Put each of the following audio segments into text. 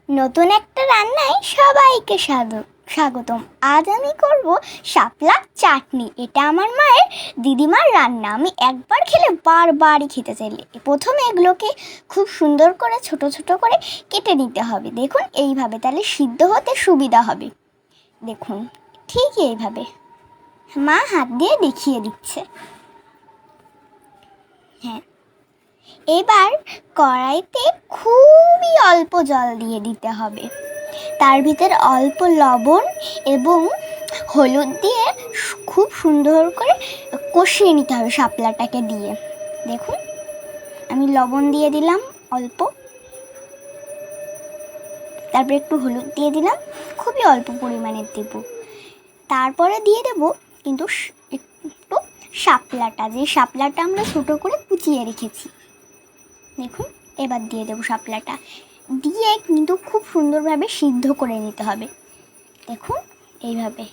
নতুন একটা রান্নায় সবাইকে স্বাগতম। আজ আমি করব শাপলা চাটনি। এটা আমার মায়ের দিদিমার রান্না। আমি একবার খেলে বারবারই খেতে চাইলে। প্রথমে এগুলোকে খুব সুন্দর করে ছোট ছোট করে কেটে নিতে হবে। দেখুন এইভাবে, তাহলে সিদ্ধ হতে সুবিধা হবে। দেখুন ঠিক এইভাবে মা হাত দিয়ে দেখিয়ে দিচ্ছে। হ্যাঁ, এবার কড়াইতে খুবই অল্প জল দিয়ে দিতে হবে। তার ভিতরে অল্প লবণ এবং হলুদ দিয়ে খুব সুন্দর করে কষিয়ে নিতে হবে শাপলাটাকে দিয়ে। দেখুন আমি লবণ দিয়ে দিলাম অল্প, তারপর একটু হলুদ দিয়ে দিলাম, খুবই অল্প পরিমাণে দেব। তারপরে দিয়ে দেব কিন্তু একটু শাপলাটা, যে শাপলাটা আমরা ছোটো করে কুচিয়ে রেখেছি। দেখুন এবার দিয়ে দেবো শাপলাটা, দিয়ে কিন্তু খুব সুন্দরভাবে সিদ্ধ করে নিতে হবে। দেখুন এইভাবে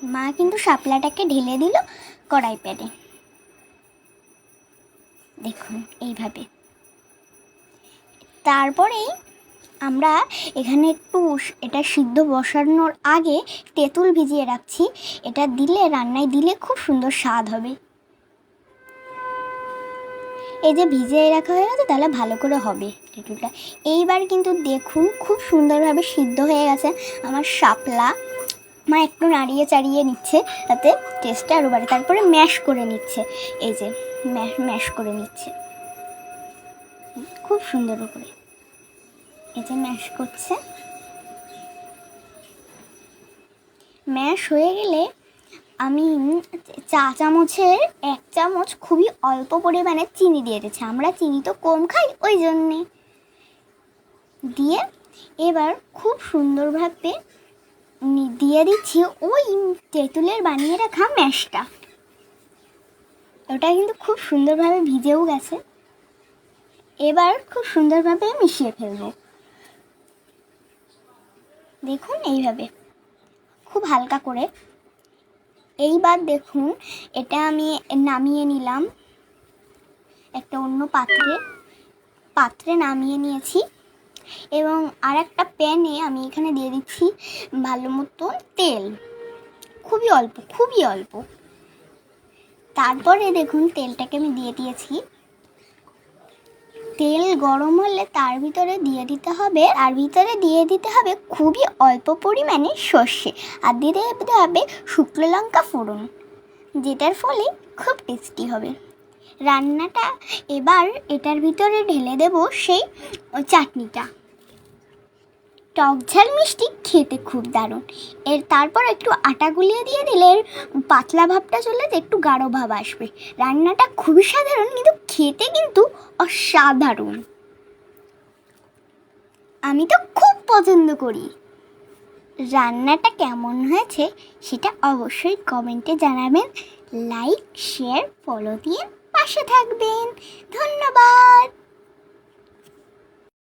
মা কিন্তু শাপলাটাকে ঢেলে দিল কড়াই প্যানে। দেখুন এইভাবে। তারপরেই আমরা এখানে একটু এটা সিদ্ধ বসানোর আগে তেঁতুল ভিজিয়ে রাখছি। এটা দিলে, রান্নায় দিলে খুব সুন্দর স্বাদ হবে। এই যে ভিজিয়ে রাখা হয়ে গেছে, তাহলে ভালো করে হবে তেঁতুলটা। এইবার কিন্তু দেখুন খুব সুন্দরভাবে সিদ্ধ হয়ে গেছে আমার শাপলা। মা একটু নাড়িয়ে চাড়িয়ে নিচ্ছে তাতে টেস্টটা আরও বাড়ে। তারপরে ম্যাশ করে নিচ্ছে, এই যে ম্যাশ করে নিচ্ছে খুব সুন্দর করে। এই যে ম্যাশ করছে। ম্যাশ হয়ে গেলে আমি চা চামচের 1 চামচ খুবই অল্প পরিমাণে চিনি দিয়ে দিচ্ছি। আমরা চিনি তো কম খাই, ওই জন্যে দিয়ে এবার খুব সুন্দরভাবে দিয়ে দিচ্ছি ওই তেঁতুলের বানিয়ে রাখা ম্যাশটা। ওটা কিন্তু খুব সুন্দরভাবে ভিজেও গেছে। এবার খুব সুন্দরভাবে মিশিয়ে ফেলবো। দেখুন এইভাবে খুব হালকা করে। এইবার দেখুন এটা আমি নামিয়ে নিলাম একটা অন্য পাত্রে নামিয়ে নিয়েছি এবং আর একটা প্যানে আমি এখানে দিয়ে দিচ্ছি ভালো মতন তেল, খুবই অল্প। তারপরে দেখুন তেলটাকে আমি দিয়ে দিয়েছি। তেল গরম হলে তার ভিতরে দিয়ে দিতে হবে খুবই অল্প পরিমাণে সর্ষে, আর দিতে হবে শুকনো লঙ্কা ফোড়ন, যেটার ফলে খুব টেস্টি হবে রান্নাটা। এবার এটার ভিতরে ঢেলে দেব সেই চাটনিটা। টক ঝাল মিষ্টি, খেতে খুব দারুণ। তারপর একটু আটা গুলিয়ে দিয়ে দিলে পাতলা ভাবটা চলে যায়, একটু গাঢ় ভাব আসবে। রান্নাটা খুবই সাধারণ কিন্তু খেতে কিন্তু অসাধারণ। আমি তো খুব পছন্দ করি। রান্নাটা কেমন হয়েছে সেটা অবশ্যই কমেন্টে জানাবেন। লাইক, শেয়ার, ফলো দিয়ে পাশে থাকবেন। ধন্যবাদ।